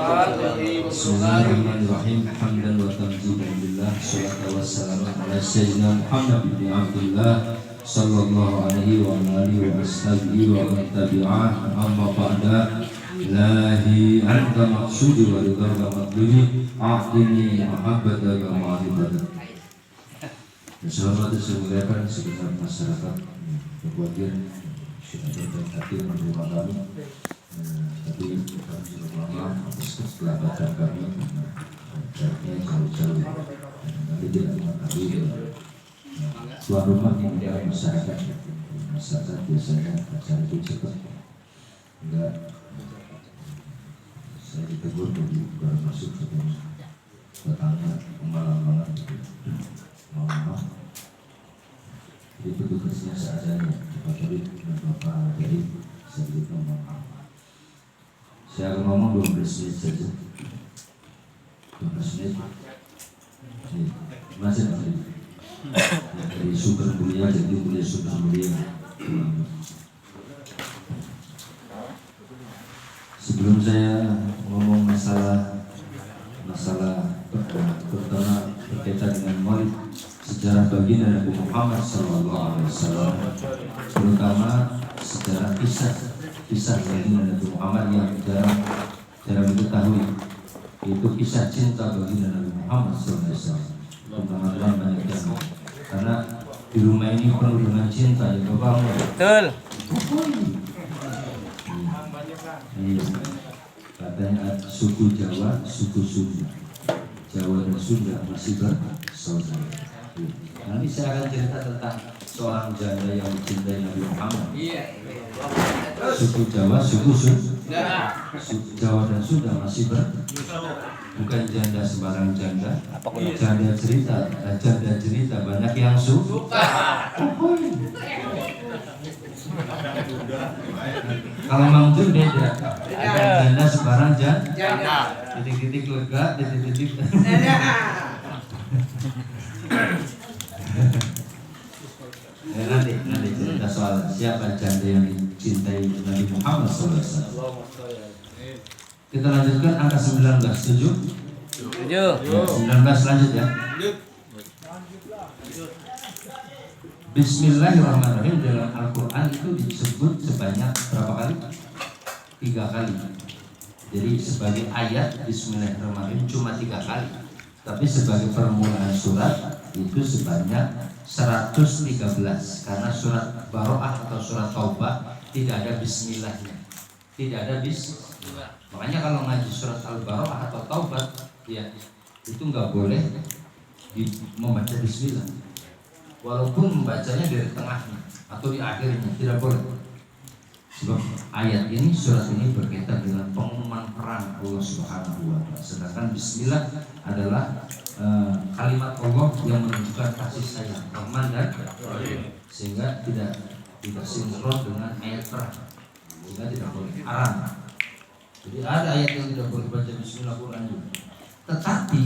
Bismillahirrahmanirrahim. Hamdan wa tamjidan lillah. Shalatu wassalamu ala sayyidina Muhammad bin Abdullah sallallahu alaihi wa alihi wa ashabihi wa man tabi'ah. Amma ba'da. Ilahi anta maqsudi wa ridha wa matlubi. A'tini mahabbata wa ma'rifata. Selamat disemuliakan segenap masyarakat Kebuajian sudah hadir menerima kami. Tapi kami sudah lama atas keselambatan kami jaraknya jauh-jauh. Nanti tidak mengetahui tuan rumah yang masyarakat biasanya acara itu cepat. Enggak, saya ditegur baru masuk bertanya malam-malam malam. Jadi petugasnya seadanya. Pak Tadi dan Bapak dari sedikit ngomong. Saya akan ngomong 12 menit saja. 12 menit. Masih dari sumber mulia jadi mulia sumber mulia. Sebelum saya ngomong masalah pertama berkaitan dengan Maulid, sejarah baginda Nabi Muhammad SAW, terutama sejarah kisah baginda Nabi Muhammad yang jarang diketahui, yaitu kisah cinta baginda Nabi Muhammad SAW. Teman-teman banyak yang karena di rumah ini penuh dengan cinta ya Bapak. Betul. Katanya suku Jawa, suku Sunda. Jawa dan Sunda masih bersaudara. Nanti saya akan cerita tentang seorang janda yang dicintai Nabi Muhammad. Suku Jawa, suku Sunda. Jawa dan Sunda masih bukan janda sembarang janda. Janda cerita banyak yang suka. Kalau Mang Jun beda. Janda sembarang janda. Titik-titik lega, titik-titik. Nanti cerita soal siapa janda yang dicintai Nabi Muhammad SAW. Kita lanjutkan angka 19. Setuju? 19 lanjut ya. Bismillahirrahmanirrahim. Dalam Al-Quran itu disebut sebanyak berapa kali? 3 kali. Jadi sebagai ayat Bismillahirrahmanirrahim cuma 3 kali. Tapi sebagai permulaan surat itu sebanyak 113. Karena surat Baro'ah atau surat Taubah tidak ada bismillahnya. Tidak ada bismillah. Makanya kalau ngaji surat Al-Baro'ah atau Taubah ya itu nggak boleh membaca bismillah. Walaupun membacanya dari tengahnya atau di akhirnya tidak boleh. Sebab ayat ini, surat ini berkaitan dengan pengumuman perang Allah Subhanahu wa Ta'ala. Sedangkan bismillah adalah kalimat Allah yang menunjukkan kasih sayang, Rahman dan Rahim, sehingga tidak sinkron dengan ayat perang. Sehingga tidak boleh haram. Jadi ada ayat yang tidak boleh baca bismillah Quran juga. Tetapi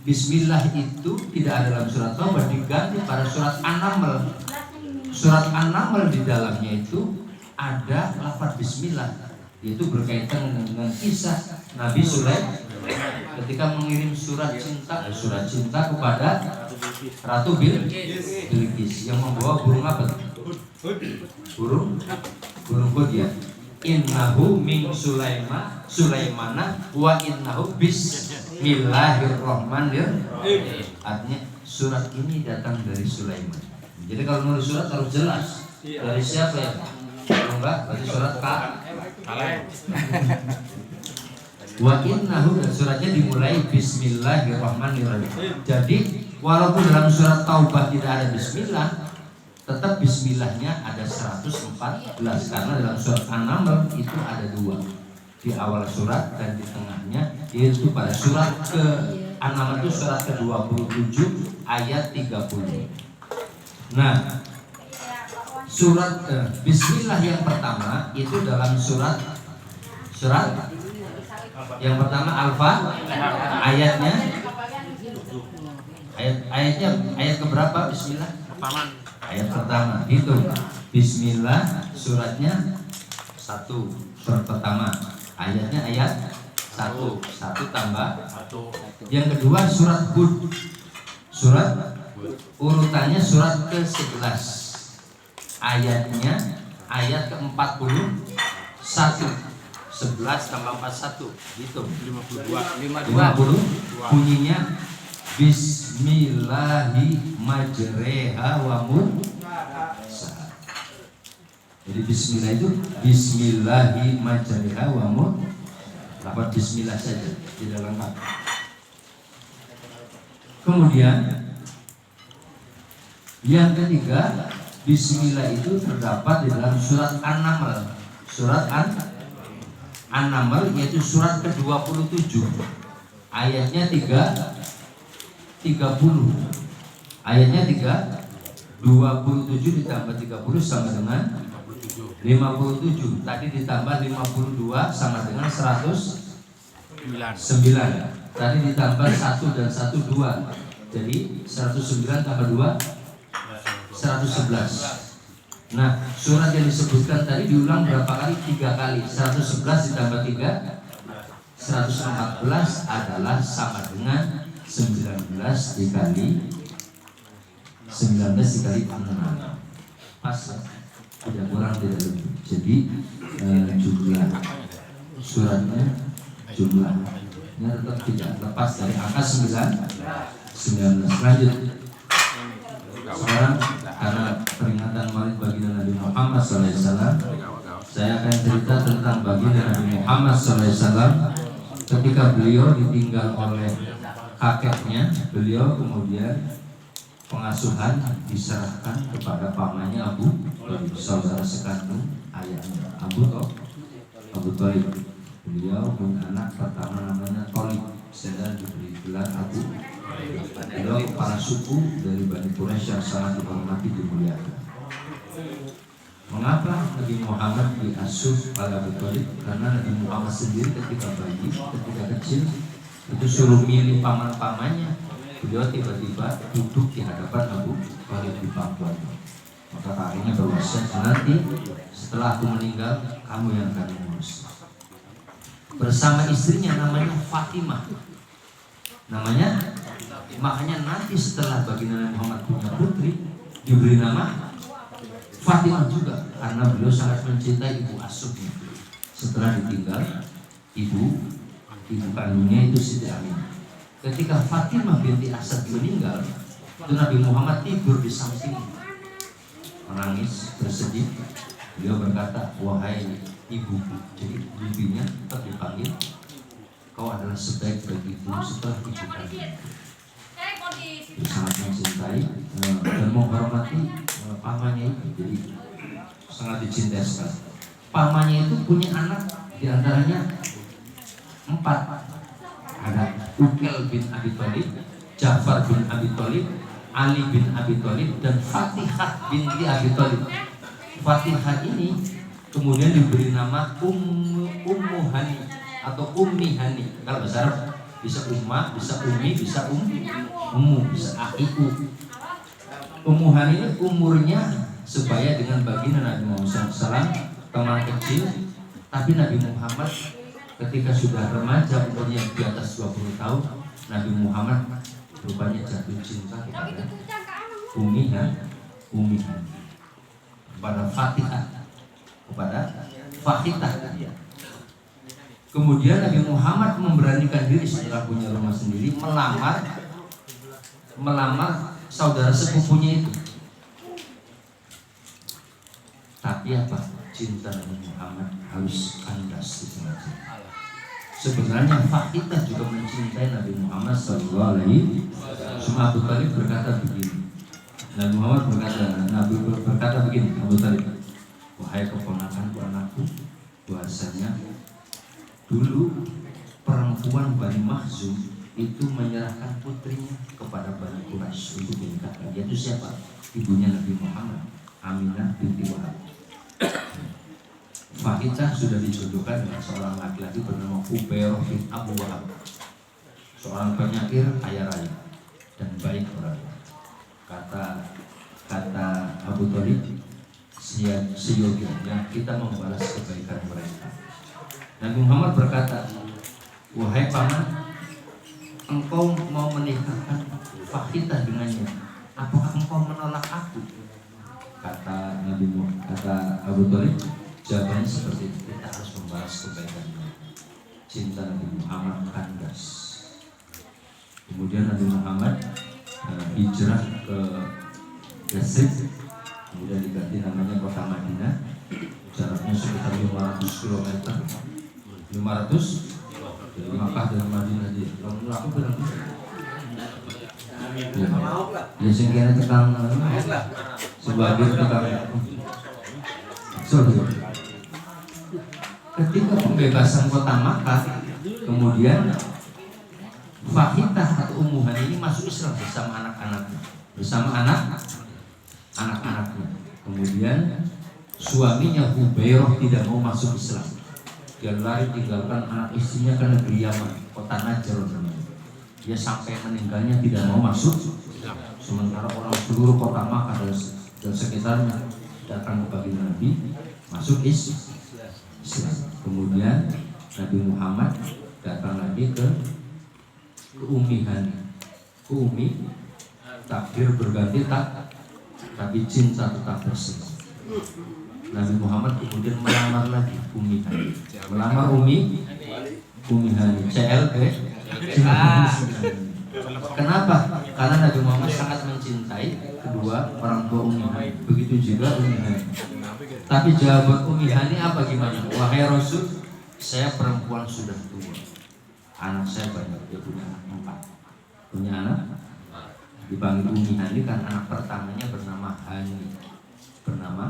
bismillah itu tidak ada dalam surat Taubah, diganti pada surat An-Naml. Surat An-Naml di dalamnya itu ada lafaz bismillah, yaitu berkaitan dengan kisah Nabi Sulaiman ketika mengirim surat cinta kepada Ratu Bilqis yang membawa burung apa? Burung Qudiyah. Innahu min Sulaimana wa innahu bismillahirrahmanirrahim. Artinya surat ini datang dari Sulaiman. Jadi kalau nulis surat harus jelas dari siapa ya? Kalau enggak berarti surat kalem. Wa innahu, dan suratnya dimulai bismillahirrahmanirrahim. Jadi walaupun dalam surat Taubah tidak ada bismillah, tetap bismillahnya ada 114 karena dalam surat An-Naml itu ada 2, di awal surat dan di tengahnya, yaitu pada surat ke An-Naml itu surat ke-27 ayat 30. Nah, surat bismillah yang pertama itu dalam surat yang pertama ayatnya ayat keberapa bismillah? Ayat pertama itu bismillah, suratnya 1, surat pertama, ayatnya ayat Satu tambah. Yang kedua surat Hud. Surat urutannya surat ke-11. Ayatnya ayat ke-41. 11 tambah 41 hitung 52. Bunyinya Bismillahi majreha wa mursaha. Jadi bismillah itu Bismillahi majreha wa mursaha. Lafaz bismillah saja, tidak lengkap. Kemudian yang ketiga, bismillah itu terdapat di dalam surat An-Naml. Surat An-Naml yaitu surat ke-27. Ayatnya 30. Ayatnya 27 ditambah 30 sama dengan 57. Tadi ditambah 52 sama dengan 109. Tadi ditambah 1 dan 1 2. Jadi 109 tambah 2 111. Nah, surat yang disebutkan tadi diulang berapa kali? 3 kali. 111 ditambah 3 114 adalah sama dengan 19 dikali 6. Pas ya? Tidak kurang tidak lebih. Jadi jumlah suratnya jumlahnya tetap tidak lepas dari angka 19. Lanjut. Sekarang karena peringatan Maulid baginda Nabi Muhammad SAW, saya akan cerita tentang baginda Nabi Muhammad SAW. Ketika beliau ditinggal oleh kakeknya, beliau kemudian pengasuhan diserahkan kepada pamannya Abu Thalib, saudara sekandung ayahnya Abu Thalib. Beliau punya anak pertama namanya Thalib, sedang diberi gelar Abu. Beliau kepala suku dari Bani Quraisy yang sangat dihormati dimuliakan. Mengapa Nabi Muhammad diasuh oleh Abu Thalib? Karena Nabi Muhammad sendiri ketika bayi, ketika kecil itu suruh milih paman-pamannya. Beliau tiba-tiba duduk di hadapan Abu Thalib di pangkuannya. Maka kakeknya berwasiat, nanti setelah aku meninggal kamu yang akan mengurus. Bersama istrinya namanya Fatimah. Makanya nanti setelah baginda Nabi Muhammad punya putri diberi nama Fatimah juga, karena beliau sangat mencintai ibu asuhnya. Setelah ditinggal ibu kandungnya itu Siti Aminah. Ketika Fatimah binti Asad meninggal, itu Nabi Muhammad tidur di samping, menangis, bersedih. Beliau berkata, wahai ibuku. Jadi bibinya tetap dipanggil, kau adalah sebaik-baik ibu setelah ibu kandung. Sangat mencintai dan menghormati pamannya itu. Jadi sangat dicintai sekali. Pamannya itu punya anak, diantaranya 4. Ada Uqail bin Abi Thalib, Ja'far bin Abi Thalib, Ali bin Abi Thalib, dan Fatihah binti Abi Thalib. Fatihah ini kemudian diberi nama Ummu Hani atau Ummi Hani. Kalau bahasa Arab bisa Ummah, bisa Ummi, bisa Ummu, bisa Akiku. Ummu Hani ini umurnya sebaya dengan baginda Nabi Muhammad SAW, teman kecil. Tapi Nabi Muhammad ketika sudah remaja, umurnya di atas 20 tahun, Nabi Muhammad rupanya jatuh cinta kepada Ummi Hani, kepada Fatihah, kepada Fatihah. Kemudian Nabi Muhammad memberanikan diri setelah punya rumah sendiri, melamar saudara sepupunya itu. Tapi apa? Cinta Nabi Muhammad harus kandas di tengah jalan. Sebenarnya Fatihah juga mencintai Nabi Muhammad SAW. Abu Thalib berkata begini. Nabi Muhammad berkata begini, Abu Thalib, wahai keponakanku, anakku, bahasanya dulu perempuan Bani Makhzum itu menyerahkan putrinya kepada Bani Quraisy untuk dinikahkan. Yaitu siapa? Ibunya Nabi Muhammad, Aminah binti Wahab. Fatihah sudah dijodohkan dengan seorang laki-laki bernama Ubayrah bin Abu Wahab, seorang penyair kaya raya dan baik orangnya. Kata Abu Thalib, seyogianya kita membalas kebaikan mereka. Nabi Muhammad berkata, wahai paman, engkau mau menikahkan Fakhitah dengannya, apakah engkau menolak aku? Kata Abu Thalib, jawabannya seperti itu, kita harus membalas kebaikannya. Cinta Nabi Muhammad kandas. Kemudian Nabi Muhammad hijrah ke Yathrib, kemudian diganti namanya kota Madinah. Jaraknya sekitar 500 km. 500 dari Makkah dan Madinah dia. Kalau aku bilang ya sehingga tekan sebagai tekan. Ketika pembebasan kota Makkah, kemudian Fakhitah atau Ummu Hani ini masuk Islam bersama anak-anaknya. Kemudian suaminya Hubairah tidak mau masuk Islam. Dia lari tinggalkan anak istrinya ke negeri Yaman, kota Najran namanya. Dia sampai meninggalnya tidak mau masuk. Sementara orang seluruh kota Makkah dan sekitarnya datang ke baginda Nabi masuk Islam. Kemudian Nabi Muhammad datang lagi ke Ummi Hani. Ummi takdir berganti tapi cinta tetap bersih. Nabi Muhammad kemudian melamar lagi Ummi Hani. Melamar Ummi Hani. CLB. Kenapa? Karena Nabi Muhammad sangat mencintai kedua orang tua Ummi Hani. Begitu juga Ummi Hani. Tapi jawaban Ummi Hani apa gimana? Wahai Rasul, saya perempuan sudah tua. Anak saya banyak, dia punya anak 4. Punya anak dipanggil Ummi Hani kan anak pertamanya bernama Hani. Bernama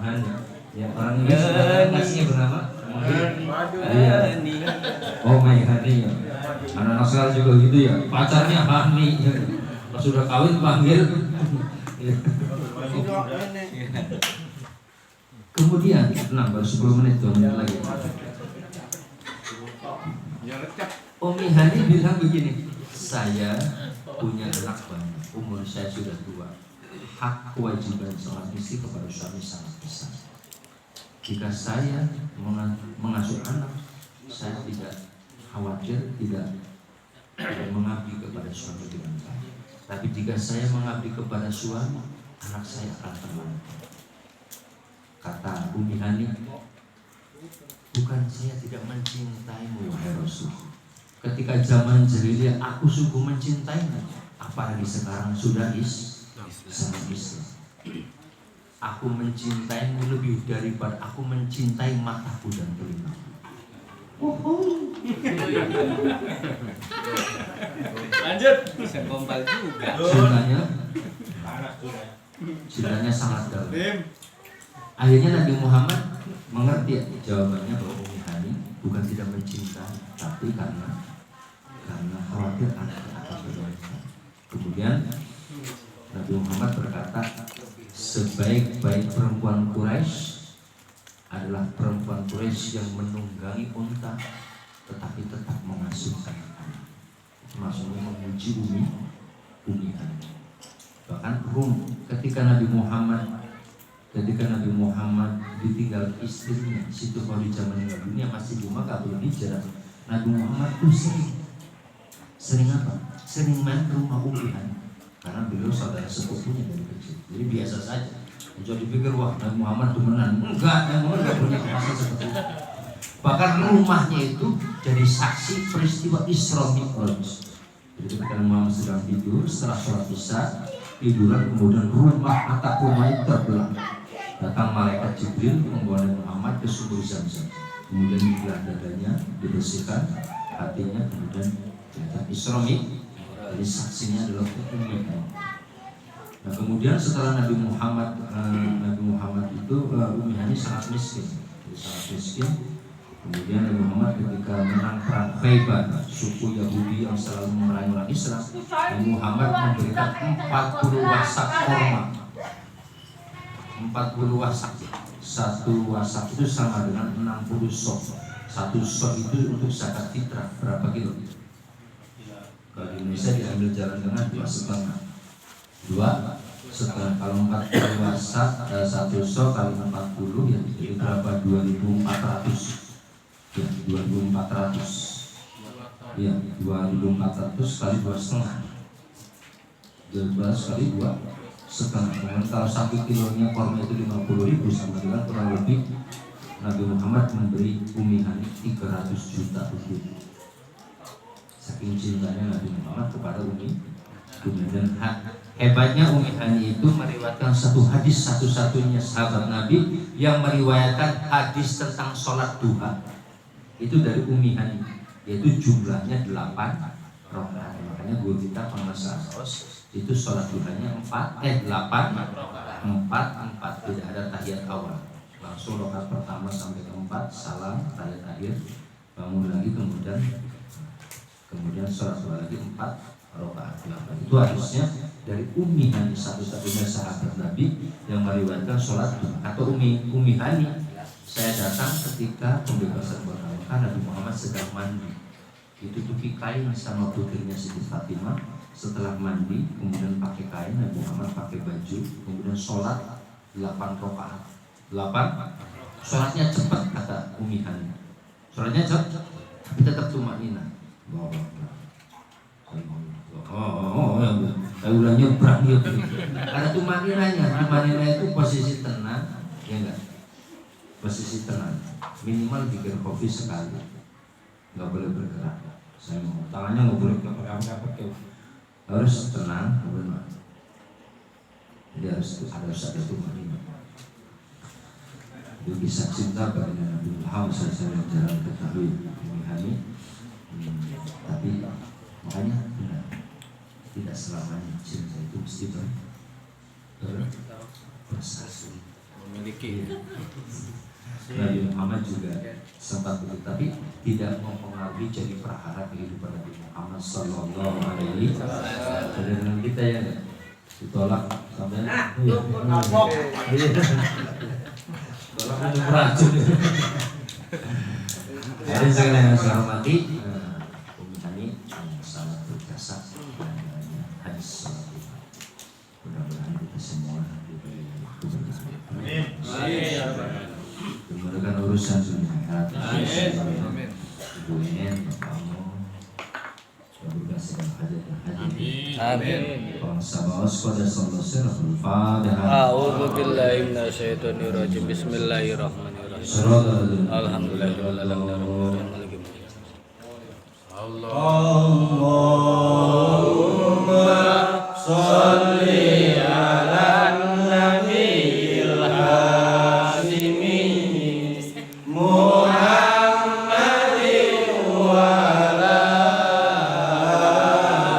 Hani. Ya orang Inggris kasihnya bernama Hani. Oh my Hani ya. Anak-anak sekarang juga gitu ya. Pacarnya Hani. Pas sudah kawin panggil. Kemudian, baru 10 menit, 2 menit lagi. Ummi Hani bilang begini, saya punya anak banyak, umur saya sudah tua. Hak kewajiban seorang istri kepada suami sangat besar. Jika saya mengasuh anak, saya tidak khawatir, tidak mengabdi kepada suami dengan baik. Tapi jika saya mengabdi kepada suami, anak saya akan terlantar. Kata Ummi Hani, bukan saya tidak mencintaimu wahai Rasul. Ketika zaman jahiliyah aku sungguh mencintaimu, apalagi sekarang sudah Islam. Aku mencintaimu lebih daripada aku mencintai mataku dan telingaku. Lanjut. Bisa gombal juga. Cintanya sangat dalam. Akhirnya Nabi Muhammad mengerti jawabannya bahwa Ummi Hani bukan tidak mencintai, tapi karena khawatir anaknya akan berdosa. Kemudian Nabi Muhammad berkata, sebaik-baik perempuan Quraisy adalah perempuan Quraisy yang menunggangi unta tetapi tetap mengasuhkan anak. Maksudnya memuji Ummi Hani. Bahkan ketika Nabi Muhammad ditinggal istrinya, Siti Khadijah meninggal dunia masih di Makkah belum hijrah. Nabi Muhammad tuh sering apa? Sering main ke rumah Ummi Hani karena beliau saudara sepupunya dari kecil. Jadi biasa saja. Jadi dipikir wah Nabi Muhammad temenan. Enggak, Nabi Muhammad enggak punya kemasan seperti itu. Bahkan rumahnya itu jadi saksi peristiwa Isra Mi'raj. Jadi ketika Nabi Muhammad sedang tidur setelah sholat Isya, tiduran kemudian atap rumah itu terbelah. Datang malaikat Jibril membawa Nabi Muhammad ke sumur Zam-Zam. Kemudian dibelah dadanya, dibersihkan hatinya, kemudian Isra Mi'raj. Jadi saksinya adalah Ummi Hani. Nah kemudian setelah Nabi Muhammad itu Ummi Hani sangat miskin. Kemudian Nabi Muhammad ketika menang perang Khaybar, suku Yahudi yang selalu memerangi orang Islam, Nabi Muhammad memberikan 40 wasak korma. 40 wasak. Satu wasak itu sama dengan 60 sok. Satu sok itu untuk zakat fitrah berapa kilo? Kalau di Indonesia diambil jalan tengah 2,5. Kalau 40 wasak satu sok kali 40 ya jadi berapa? 2.400 Ya, 2.400. Ya, 2.400 kali 2,5. 12 kali 2,5. Kemudian kalau 1 kilonya korma itu 50.000, sama dengan kurang lebih Nabi Muhammad memberi Ummi Hani 300 juta rupiah. Saking cintanya Nabi Muhammad kepada Ummi. Dan hebatnya Ummi Hani itu meriwayatkan satu hadis, satu-satunya sahabat Nabi yang meriwayatkan hadis tentang sholat duha. Itu dari Ummi Hani, yaitu jumlahnya 8 rakaat. Makanya guru kita pengusaha sos itu sholat duhanya 8 4 tidak ada tahiyat awal, langsung rakaat pertama sampai keempat salam, tahiyat akhir, bangun lagi, kemudian sholat duha lagi 4 rakaat. Itu harusnya dari Ummi Hani, satu-satunya sahabat Nabi yang meriwayatkan sholat duha. Atau Ummi Hani, saya datang ketika pembebasan pertama, Nabi Muhammad sedang mandi, ditutupi kain sama putrinya Siti Fatimah. Setelah mandi, kemudian pakai kain, Nabi Muhammad pakai baju, kemudian sholat 8 rakaat. 8, sholatnya cepat kata Ummi Hani. Sholatnya cepat, tapi tetap tumakninah. Saya udah nyebrang ya. Ada tumakninahnya. Tumakninah itu posisi tenang, ya enggak? Posisi tenang. Minimal bikin kopi sekali, nggak boleh bergerak. Saya mau tangannya nggak boleh pakai, harus tenang, benar. Jadi harus ada tumakninah. Itu kisah cinta bagi Nabi Muhammad SAW jarang ketahui Ummi Hani. Tapi makanya benar, tidak selamanya cinta itu mesti berprestasi memiliki. Nabi Muhammad juga sempat begitu, tapi tidak mempengaruhi jadi perahara kehidupan Nabi Muhammad Sallallahu Alaihi Wasallam. Dengan kita ya ditolak sampai tolak minum racun. Jadi sekalian yang saya hormati, Ummi Hani sangat berjasa hadis salat. Mudah-mudahan kita semua diberi keberkahan. Amin. Dimudahkan urusan dunia akhirat. Amin. Ibu Nen, bapakmu, semoga segala hajat dan haji. Amin. Bangsa bawas pada sallallahu alaihi wasallam. A'udzu billahi minasyaitonir rajim. Bismillahirrahmanirrahim. Alhamdulillahirabbil alamin. Allahumma shalli ala nabiyil hashimi Muhammadin wa ala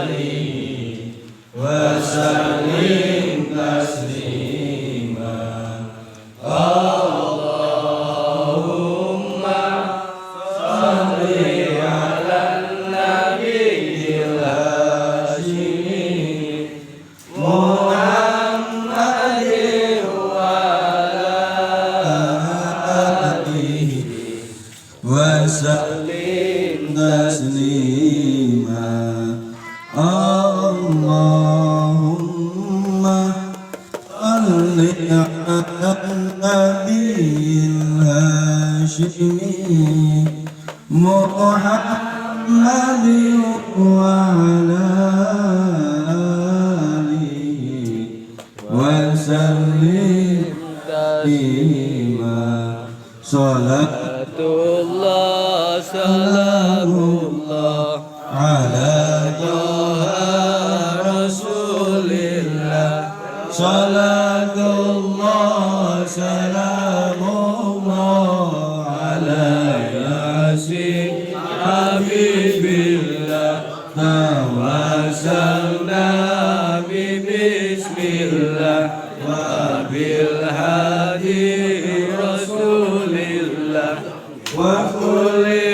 alihi wa sallim taslima. Allahumma shalli ala nabiyil hashimi Muhammadin wa ala alihi wa sallim taslima. Allahumma salli ala nabiyil hashimi Muhammadin wa ala alihi wa sallim taslima. Salatullah salamullah ala Taha Rasulillah. Salatullah salamullah ala Yasin Habibillah. Tawassalna bismillah wa bil hadi Rasulillah wa kulli